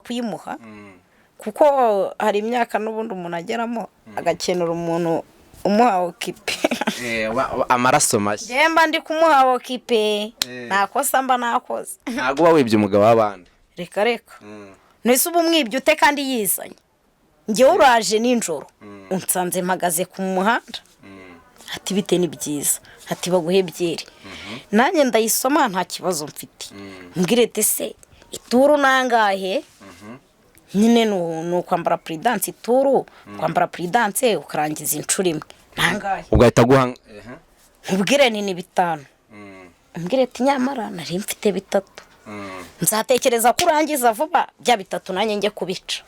kuyimuha kuko hari imyaka n'ubundi umuntu ageramo agakenera umuntu umuha okipe amaraso mashya jemba ndi kumuha okipe nakosa mba nakoze ntago uba wibye umugabo w'abandi reka nese ubu mwibye ute kandi yizanye njyewe uraje ninjoro unsanze mpagaze ku muhanda ati bite ni byiza ati baguhe byeri nanjye ndayisoma nta kibazo mfite mbwirete se ituru nangahe nyine no kwambara prudence ituru kwambara prudence ukarangiza inshuro imwe nangahe ugahita guha ubwire ni 5 mbwirete nyamara nari mfite 3 nzatekereza ko urangiza vuba bya 3 nanjye njye kubica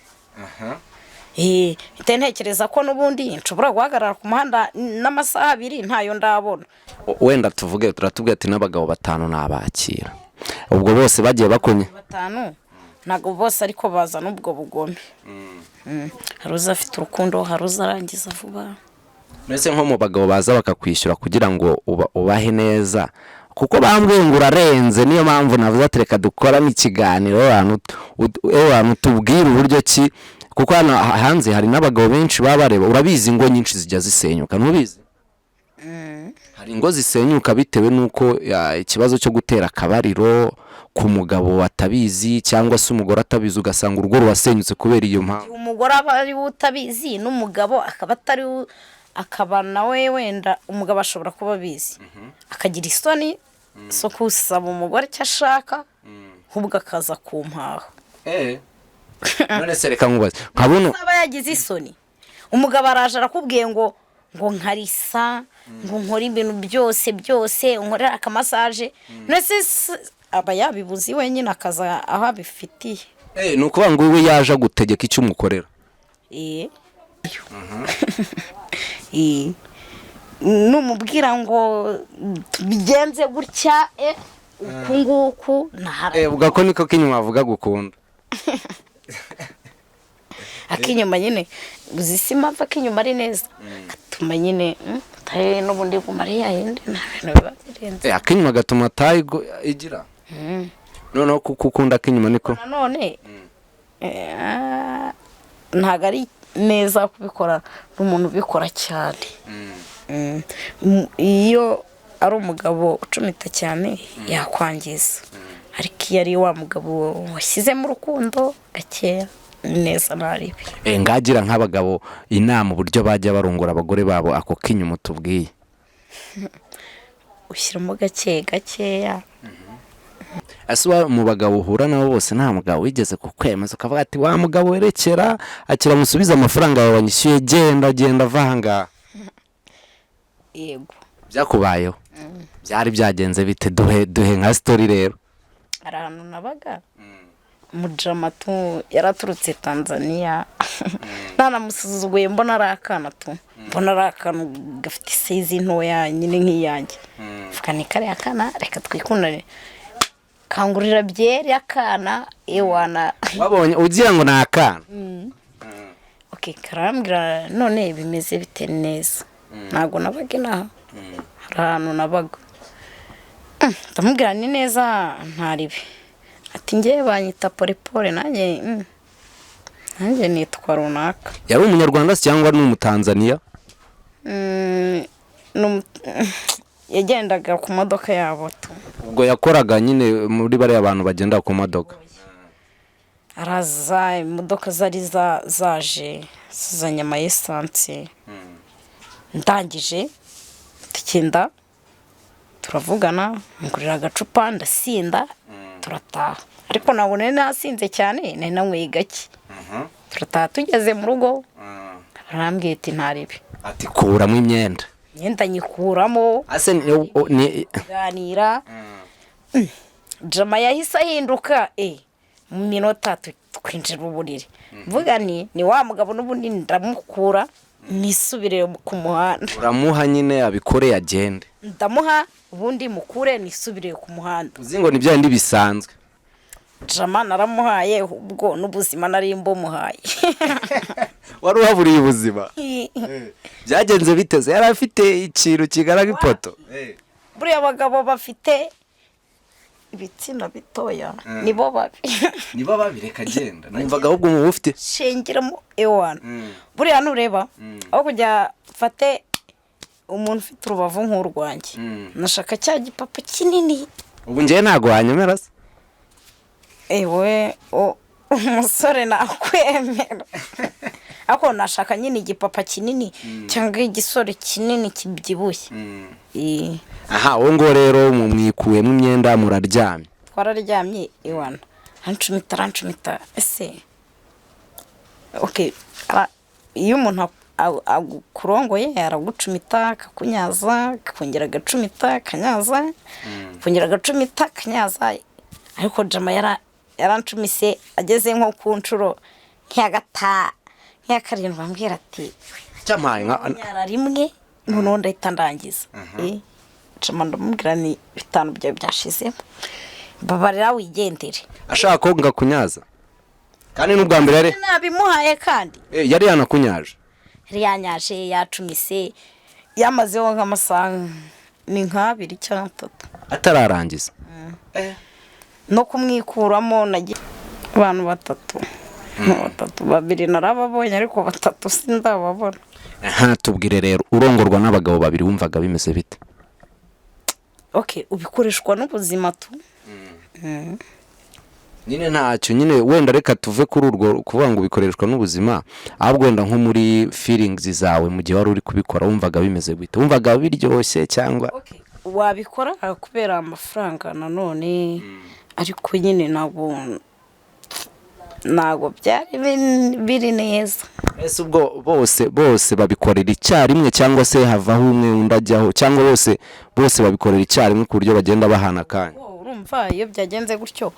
ntekereza ko n'ubundi nshobora guhagarara ku muhanda n'amasaha 2 ntayo ndabona wenda turatubwira ati n'abagabo 5 nabakira ubwo bose bagiye bakonye 5 nago bose ariko baza n'ubwo bugome haruza afite urukundo haruza arangiza vuba mbese nko mu bagabo baza bakakwishyura kugira ngo ubahe neza kuko bambwiye ngo urarenze niyo mpamvu navuze ati reka dukora n'ikiganiro abantu tubwira uburyo ki kuko hano hanze hari n'abagabo benshi baba bareba urabizi ingo nyinshi zijya zisenyuka ntubizi hari ingo zisenyuka bitewe nuko ikibazo cyo gutera akabariro ku mugabo watabizi cyangwa se umugore atabizi ugasanga urugo ruwasenyutse kubera iyo mpamvu umugore ari utabizi n'umugabo akaba atari akaba nawe wenda umugabo ashobora kuba bizi akagira isoni so kusaba umugore icyo ashaka ahubwo akaza kumpaha none se reka nkubaze nkabona aba yagize isoni umugabo araje arakubwiye ngo nkarisa ngo nkora ibintu byose unkorera akamasaje nese aba yabibuzi wenyine akaza aho abifitiye ni ukuvuga ngo we yaje gutegeka icyo umukorera numubwira ngo bigenze gutya uku nguku uvuga ko niko kinyuma avuga gukunda akinyuma nyine uzisima ava kinyuma ari neza atuma nyine taye n'ubundi bumare yayindi akinyuma gatuma taye igira noneho kukunda kinyuma niko none ntago ari neza kubikora n'umuntu ubikora cyane iyo ari umugabo ucumita cyane yakwangiza ariko iyo ari wa mugabo washyize mu rukundo gakeya neza naribi ngagira nk'abagabo inama uburyo bajya barongora abagore babo ako kinyuma tubwiye ushyiramo gakeya asuba mu bagabo uhura nabo bose nta mugabo wigeze kukwemeza ukavuga ati wa mugabo werekera akira musubiza amafaranga yawe wanyishyuye genda vanga yego byakubayeho byari byagenze bite duhe nka story rero ahantu nabaga mujamatu yaraturutse Tanzania nanamusuzuguye mbona arakana mbona arakana gafite size ntoya nyine nk'iyanjye fukani kare akana reka twikundane kangurira byeri akana ewana wabonye ugira ngo nakana okay karambira none bimeze bite neza nago nabaga naha ahantu nabaga ndamubwira ni neza ntaribe ati ngiye banyita Pole nanjye nitwa runaka yari umunyarwanda cyangwa ni umutanzania yagendaga ku modoka yabo ubwo yakoraga nyine muri bari abantu bagenda ku modoka araza imodoka zari zaje zizanye ama essence ndangije tukenda turavugana ngurira agacupa ndasinda turataha ariko nabone nasinze cyane nari nanyweye gake turataha tugeze mu rugo arambwiye ati ntaribe ati kuramo imyenda nyikuramo ase ni ganira jama yahise ahinduka mu minota twinjira uburiri mvuga ni wa mugabo n'ubundi ndamukura nisubire ku muhanda uramuha nyine abikore agende ndamuha ubundi mukure nisubire ku muhanda uzi ngo nibyo ndi bisanzwe jama naramuhaye ubwo n'ubuzima nari mbomuhaye wari uhaburiye ubuzima byagenze biteze yari afite ikintu kigaraga ipoto buriya abagabo bafite ibitsina bitoya nibo babi niba babireka agenda numvaga ahubwo mu ufite shengeramo ewana buriya nureba aho kujya fate umuntu ufite urubavu nk'urwanjye nashaka cya gipapa kinini ubu ngiye ntago wanyemera se ewe umusore nakwemera ako nashaka nyine igipapa kinini cyangwa igisore kinini kibyibushye aha wowe ngo rero mwikuyemo imyenda muraryamye twararyamye iwana ancumita ese okay iyo umuntu akurongoye aragucumita akakunyaza akongera agacumita akanyaza akongera agacumita akanyaza ariko jama yarancumise ageze nko ku nshuro nk'iya karindwi ambwira ati cyamaye nyara rimwe noneho ndahita ndangiza jama ndamubwira ni 5 byawe byashizemo babarira wigendere ashaka ko ngakunyaza kandi n'ubwa mbere yari nabimuhaye kandi yari yanakunyaje yanyaje yacumise yamazeho nk'amasaha ni nk'abiri cyangwa 3 atararangiza no kumwikuramo nagiye abantu 3 babiri narababonye ariko 3 sindababona tubwire rero urongorwa n'abagabo babiri wumvaga bimeze bite okay ubikoreshwa n'ubuzima tu nyine ntacyo nyine wenda reka tuve kuri urwo kuvuga ngo bikoreshwa n'ubuzima ahubwo wenda nko muri feelings zawe mu gihe wari uri kubikora wumvaga bimeze gute wumvaga biryoshye cyangwa wabikora kubera amafaranga nanone ariko nyine ntabwo byari biri neza ese ubwo bose babikorera icyarimwe cyangwa se havaho umwe undi ajyaho cyangwa bose babikorera icyarimwe ku buryo bagenda bahana akanya urumva iyo byagenze gutyo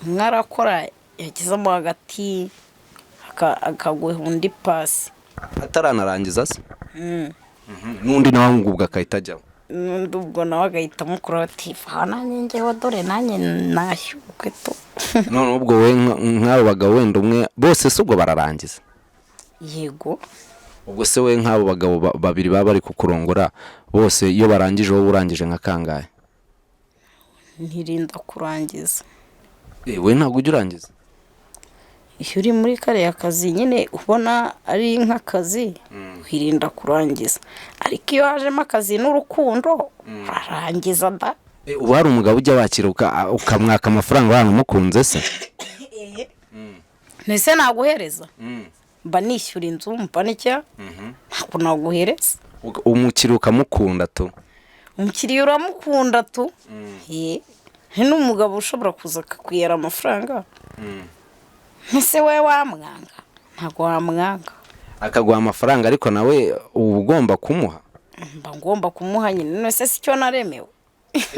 umwe arakora yagezemo hagati akaguha undi pasi ataranarangiza se n'undi nawe ngubwo akahita ajyaho n'undi ubwo nawe agahita amukura ati nanjye ngewe dore nanjye nashyukwe tu none ubwo we nk'abo bagabo wenda umwe bose se ubwo bararangiza yego ubwo se we nk'abo bagabo babiri baba bari kukurongora bose iyo barangije wowe urangije nka kangahe ntirinda kurangiza we ntabwo ujya urangiza iyo uri muri kariya kazi nyine ubona ari nk'akazi wirinda kurangiza ariko iyo hajemo akazi n'urukundo urarangiza da ubu hari umugabo ujya wakira ukamwaka amafaranga wanamukunze se ntese naguhereza mba nishyura inzu mba n'icya ntabwo naguhereza umukiriya ukamukunda tu umukiriya uramukunda tu n'umugabo ushobora kuza akakwihera amafaranga ntese we wamwanga ntabwo wamwanga akaguha amafaranga ariko nawe uba ugomba kumuha mba ngomba kumuha nyine none si cyo naremewe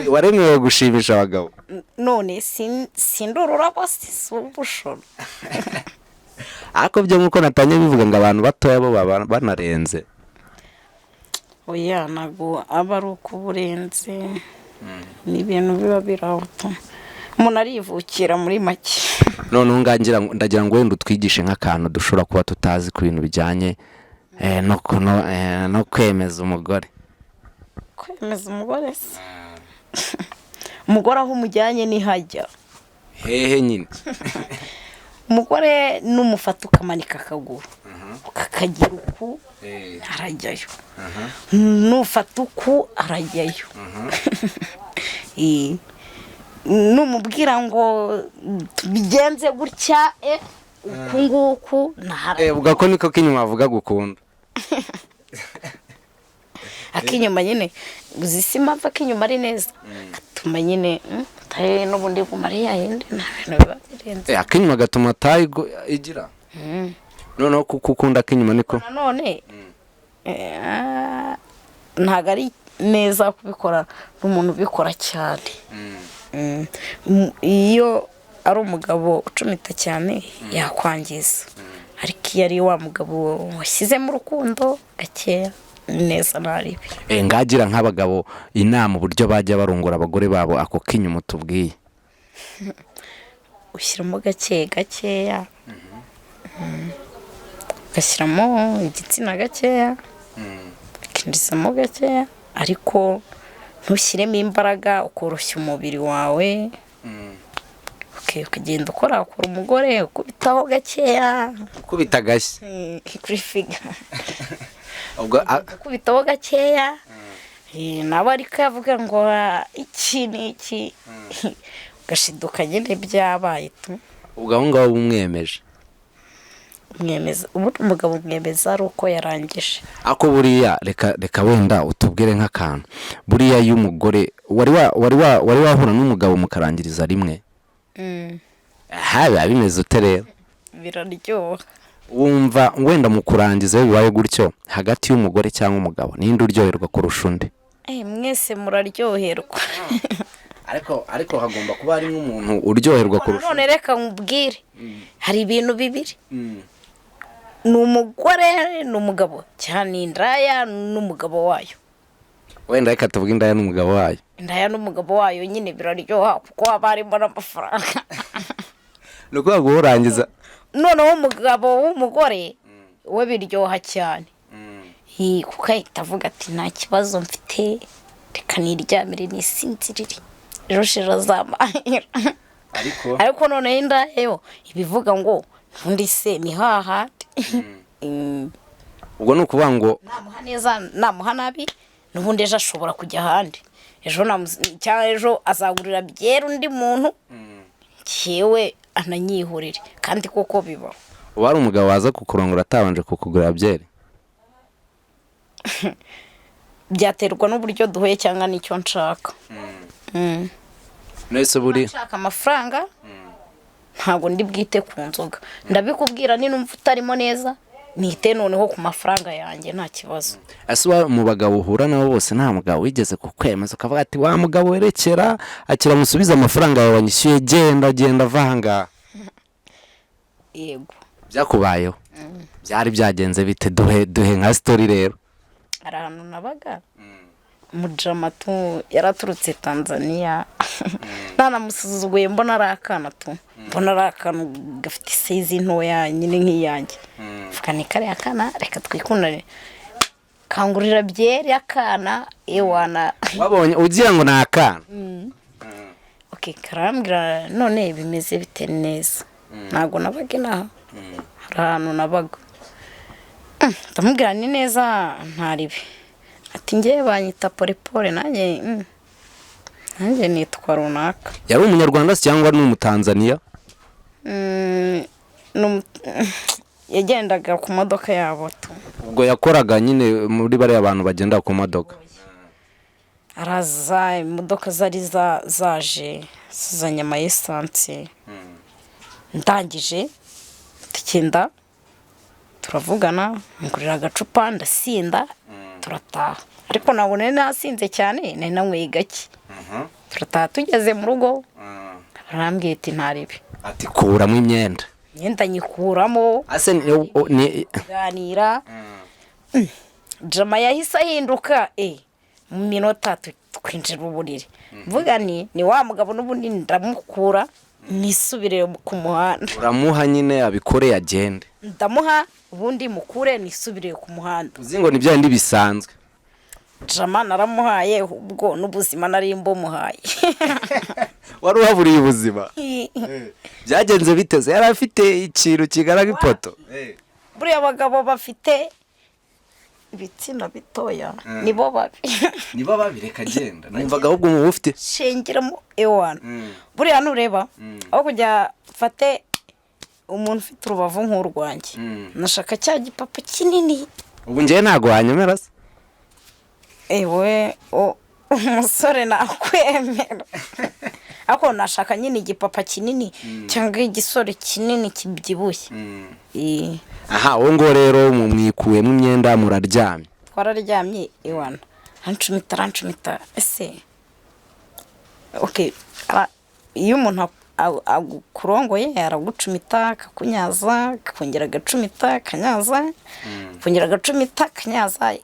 waremewe gushimisha abagabo none sindurura bose si ubushoro ariko byo nk'uko natanye bivuga ngo abantu batoya bo baba banarenze oya ntabwo aba ari uko uburenze ni ibintu biba birahuta umuntu arivukira muri make noneho ndagira ngo wenda utwigishe nk'akantu dushobora kuba tutazi ku bintu bijyanye no kwemeza umugore se umugore aho umujyanye ntihajya hehe nyine umugore n'umufata ukamanika akaguru ukakagira uku arajyayo nufata uku arajyayo numubwira ngo bigenze gutya uku nguku uvuga ko niko k'inyuma avuga gukunda ak'inyuma nyine uzi si impamvu ak'inyuma ari neza gatuma nyine n'ubundi bumare yayindi nta bintu biba birenze ak'inyuma gatuma igira noneho kuko ukunda ak'inyuma niko nanone ntabwo ari neza kubikora n'umuntu ubikora cyane iyo ari umugabo ucumita cyane yakwangiza ariko iyo ari wa mugabo washyizemo urukundo gakeya neza naribi ngagira nk'abagabo inama uburyo bajya barongora abagore babo ako k'inyuma tubwiye ushyiramo gakeya ugashyiramo igitsina gakeya ukinjizamo gakeya ariko ntushyiremo imbaraga ukoroshya umubiri wawe ukagenda ukorakora umugore ukubitaho gakeya ukubita agashyi kuri figa ukubitaho gakeya nawe ariko yavuga ngo iki ni iki ugashiduka nyine byabaye tu ubwo aho ngaho umwemeje umugabo umwemeza ari uko yarangije ako buriya reka wenda utubwire nk'akantu buriya y'umugore wari wahura n'umugabo mukarangiriza rimwe biba bimeze ute rero biraryoha wumva wenda mu kurangiza iyo bibaye gutyo hagati y'umugore cyangwa umugabo ninde uryoherwa kurusha undi mwese muraryoherwa ariko hagomba kuba hari nk'umuntu uryoherwa kurusha none reka nkubwire hari ibintu bibiri ni umugore n'umugabo cyane indaya n'umugabo wayo wenda reka tuvuge indaya n'umugabo wayo indaya n'umugabo wayo nyine biraryoha kuko haba harimo n'amafaranga ni ukuvuga ngo urangiza noneho umugabo w'umugore we biryoha cyane kuko ahita avuga ati nta kibazo mfite reka niryamire nisinzirire ejo shirazamahira ariko noneho indaya yo ibivuga ngo undi se ni hahandi ubwo ni ukuvuga ngo namuha neza namuha nabi n'ubundi ejo ashobora kujya ahandi cyangwa ejo azagurira byera undi muntu yewe ananyihurire kandi koko bibaho uba ari umugabo waza kukurongora atabanje kukugurira byeri byaterwa n'uburyo duhuye cyangwa n'icyo nshaka nese buri nshaka amafaranga ntabwo ndi bwite ku nzoga ndabikubwira ninumva utarimo neza nite noneho ku mafaranga yanjye nta kibazo ese mu bagabo uhura nabo bose nta mugabo wigeze kukwemeza ukavuga ati wa mugabo werekera akira musubiza amafaranga yawe wanyishyuye genda ava aha ngaha yego byakubayeho byari byagenze bite duhe nka sitori rero hari ahantu nabaga mujamatu yaraturutse Tanzania nanamusuzuguye mbona ari akana tu mbona ari akantu gafite isizi ntoya nyine nk'iyanjye mvuga ni kariya kana reka twikundane kangurira byeri akana ewana wabonye ugira ngo ni akana karambwira none bimeze bite neza ntabwo nabaga inaha hari ahantu nabaga ndamubwira ni neza ntaribe ati ngewe banyita porepore nanjye nitwa runaka yari umunyarwanda cyangwa ni umutanzaniya yagendaga ku modoka yabo tu ubwo yakoraga nyine muri bariya bantu bagenda ku modoka araza imodoka zari zaje zizanye amayesansi ndangije tukenda turavugana ngurira agacupa ndasinda turataha ariko ntabwo nari nasinze cyane nari nanyweye gake turataha tugeze mu rugo arambwira ati ntaribe ati kuramo imyenda nyikuramo ganira jama yahise ahinduka mu minota twinjira uburiri mvuga ni wa mugabo n'ubundi ndamukura nisubire ku muhanda uramuha nyine abikore agende ndamuha ubundi mukure nisubire ku muhanda uzi ngo ni bya bindi bisanzwe jama naramuhaye ubwo n'ubuzima nari mbumuhaye wari uhaburiye ubuzima byagenze biteze yari afite ikintu kigana nk'ipoto buriya abagabo bafite ibitsina bitoya nibo babi reka agenda numvaga ahubwo mu ufite shingiramo ewana buriya nureba aho kujya fate umuntu ufite urubavu nk'urwanjye nashaka cya gipapa kinini ubu ngewe ntabwo wanyemera se ewe umusore nakwemera ariko nashaka nyine igipapa kinini cyangwa igisore kinini kibyibushye aha uwo ngo rero mwikuyemo imyenda muraryamye twararyamye ewana arancumita ese iyo umuntu akurongoye aragucumita akakunyaza akongera agacumita akanyaza akongera agacumita akanyaza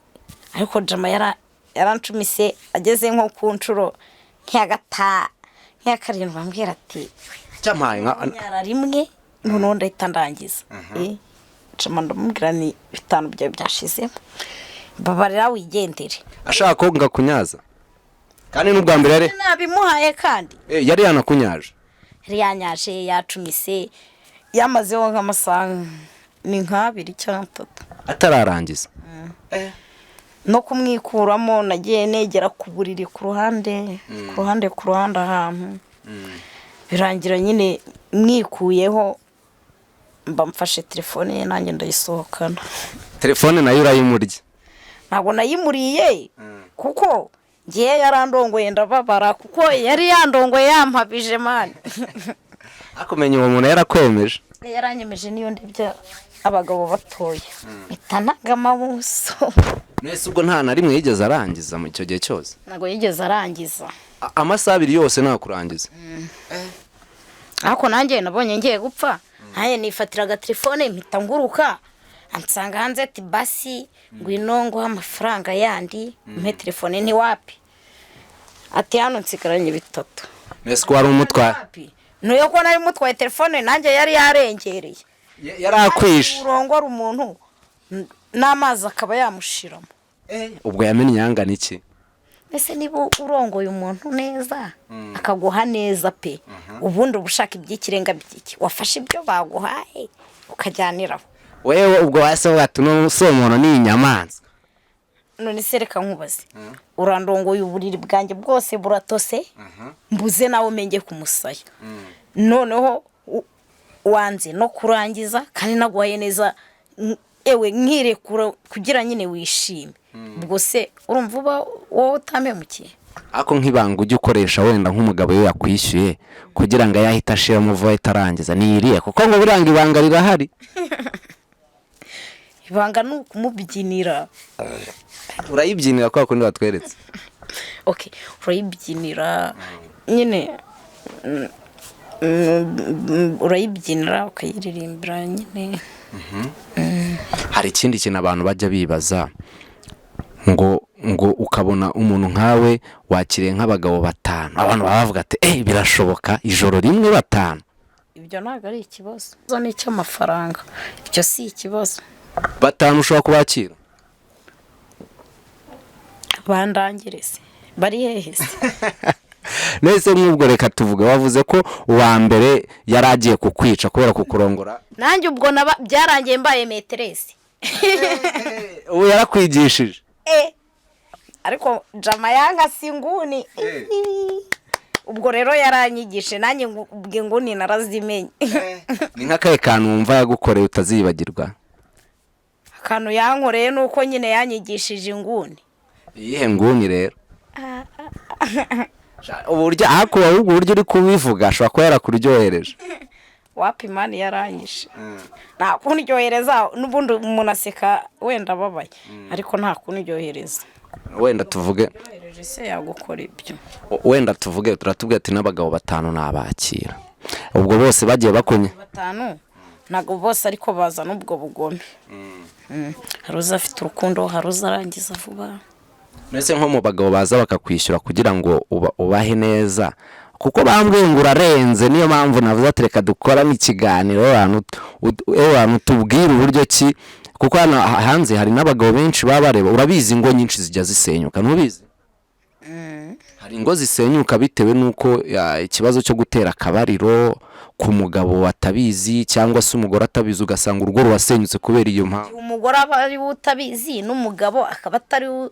ariko jama yarancumise ageze nko ku nshuro nk'iya karindwi ambwira ati nyara rimwe noneho ndahita ndangiza jama ndamubwira ni 5 byawe byashizemo babarira wigendere ashaka ko ngakunyaza kandi n'ubwa mbere yari nabimuhaye kandi yari yanakunyaje yari yanyaje yacumise yamazeho nk'amasaha ni nk'abiri cyangwa 3 atararangiza. no kumwikuramo nagiye negera ku buriri ku ruhande ahantu birangira nyine mwikuyeho mba mfashe telefone ye nanjye ndayisohokana. Telefone nayo urayimurya? Ntabwo nayimuriye kuko ngiye yarandongoye ndababara kuko yari yandongoye yampabije mani. Akumenya uwo muntu yarakwemeje? Yaranyemeje niyo ndebya abagabo batoye itanaga amabuso. Nese ubwo nta na rimwe yigeze arangiza mu cyo gihe cyose? Ntabwo yigeze arangiza. Amasaha 2 yose nta kurangiza. Ako nanjye nabonye ngiye gupfa ntaye nifatiraga telefone mpita nguruka ansanga hanze ati basi ngwino ngo amafaranga yandi mpe telefone ni wapi ati hano nsigaranye 3. Nese ko wari umutwaye? Nuyo ko nari mutwaye telefone nanjye yari yarengereye. Yarakwishe. Urongora umuntu n'amazi akaba yamushiramo. Ubwo yamenye yangana iki? Ese niba urongoye umuntu neza akaguha neza pe ubundi ubushaka ibyikirenga byiki wafashe ibyo baguhaye ukajyaniraho. Wewe ubwo wase watuno somono ni inyamanza. None sereka nkubaze urandongoye uburiri bwanjye bwose buratose mbuze nawe menge kumusaya noneho wanze no kurangiza kandi naguhaye neza ewe nkirekura kugira nyine wishime ubwo se urumva uba wowe utamemukiye. Ako nk'ibanga ujye ukoresha wenda nk'umugabo yo yakwishyuye kugira ngo yahita ashira mu vuba itarangiza niriye kuko ngo biranga ibanga rirahari. Ibanga n'ukumubyinira. Urayibyinira kwa kundi watweretse? Okay, urayibyinira nyine urayibyinira ukayiririmbira nyine. Hari ikindi kintu abantu bajya bibaza ngo ukabona umuntu nkawe wakiriye nk'abagabo 5 abantu bavuga ati birashoboka ijoro rimwe 5. Ibyo ntago ari ikibazo zo ni cyo amafaranga icyo si ikibazo. 5 ushobora kubakira? Bandangirese bari hehese. Nese nk'ubwo reka tuvuge wavuze ko uwa mbere yaragiye kukwica kubera kukurongora. Nanjye ubwo byarangiye mbaye metresse. Ubu yarakwigishije? Ariko jama yanga singuni. Ubwo rero yaranyigishe nanjye ubwe nguni narazimenye. Ni nk'akaye kantu wumva yagukoreye utazibagirwa? Akantu yankoreye nuko nyine yanyigishije inguni. Iyihe nguni rero? Uburyo akuba uburyo uri kubivuga ashobora kuba yarakuryohereje. Wapi mani yaranyishe. Nta kuniryohereza n'ubundi umuntu aseka wenda babaye ariko nta kuniryohereza. Wenda tuvuge se yagukora ibyo. Wenda tuvuge turatubwira ati n'abagabo 5 nabakira. Ubwo bose bagiye bakonye 5 nago bose ariko baza n'ubwo bugome. Haruza afite urukundo haruza arangiza vuba. Nese nko mu bagabo baza bakakwishyura kugira ngo ubahe neza kuko bambwiye ngo urarenze niyo mpamvu navuze ati reka dukora n'ikiganiro abantu tubwira uburyo ki kuko hano hanze hari n'abagabo benshi babareba urabizi ngo nyinshi zijya zisenyuka ntubizi? Hari ingo zisenyuka bitewe nuko ikibazo cyo gutera akabariro ku mugabo watabizi cyangwa se umugore atabizi ugasanga urugo rwasenyutse kubera iyo mpamvu. Umugore ari utabizi n'umugabo akaba atari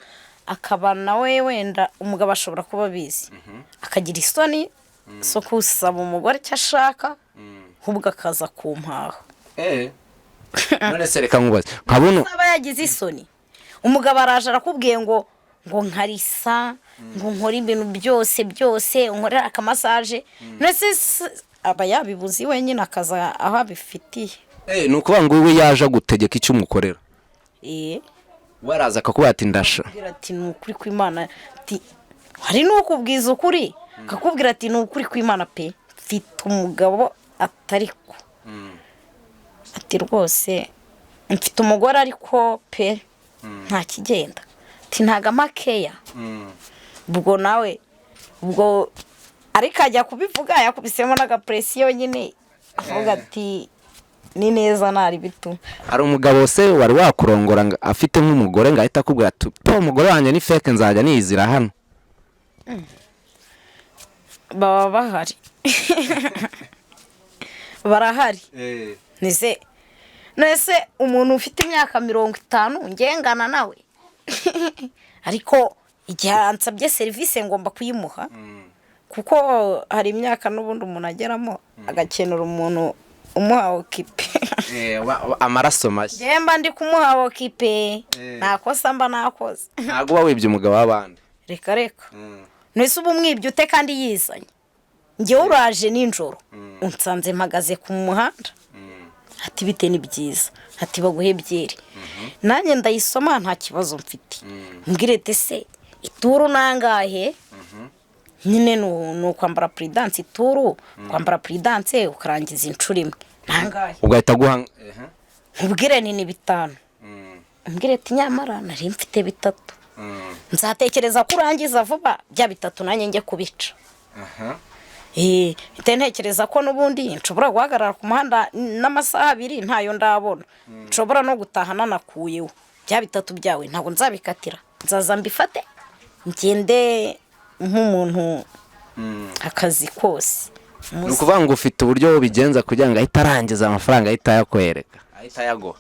akaba nawe wenda umugabo ashobora kuba bizi akagira isoni so kusaba umugore icyo ashaka ahubwo akaza kumpaha. None se reka nkubaze nkabona aba yagize isoni umugabo araje arakubwiye ngo nkarisa ngo nkora ibintu byose unkorera akamasaje nese aba yabibuzi wenyine akaza aho abifitiye. Nukuvuga ngo we yaje gutegeka icyo umukorera? Waraza akakuba ati ndasha ati nukuri kw'Imana ati hari n'ukubwiza ukuri akakubwira ati nukuri kw'Imana pe mfite umugabo atariko ati rwose mfite umugore ariko pe nta kigenda ati ntaga makeya. Ubwo nawe ubwo ariko ajya kubivuga yakubisemo n'agapresiyo nyine avuga ati ni neza nari bitu. Hari umugabo se wari wakurongora afite nk'umugore ngahita akubwira ati umugore wanjye ni fake nzajya nizira hano? baba bahari barahari nese umuntu ufite imyaka 50 ngengana nawe ariko igihe ansabye serivisi ngomba kuyimuha kuko hari imyaka n'ubundi umuntu ageramo agakenera umuntu umuha okipe amaraso mashya jemba ndi kumuha okipe nakosa mba nakoze ntago uba wibye umugabo w'abandi reka nese ubu mwibye ute kandi yizanye njyewe uraje ninjoro unsanze mpagaze ku muhanda ati bite ni byiza ati baguhe byeri nanjye ndayisoma nta kibazo mfite mbwirete se ituru nangahe nyine no kwambara prudence ituru kwambara prudence ukarangiza incuro imwe nangahe ugahita guha ubwire ni 5 mbwirete nyamara nari mfite 3 nzatekereza kurangiza vuba bya 3 nanjye njye kubica ntekereza ko n'ubundi nshobora guhagarara ku muhanda n'amasaha 2 ntayo ndabona nshobora no gutaha nanakuyeho bya 3 byawe ntabwo nzabikatira nzaza mbifate ngende nk'umuntu akazi kose ni ukuvuga ngo ufite uburyo bigenza kugira ngo ahita arangiza amafaranga ahita yakwereka ahita yaguha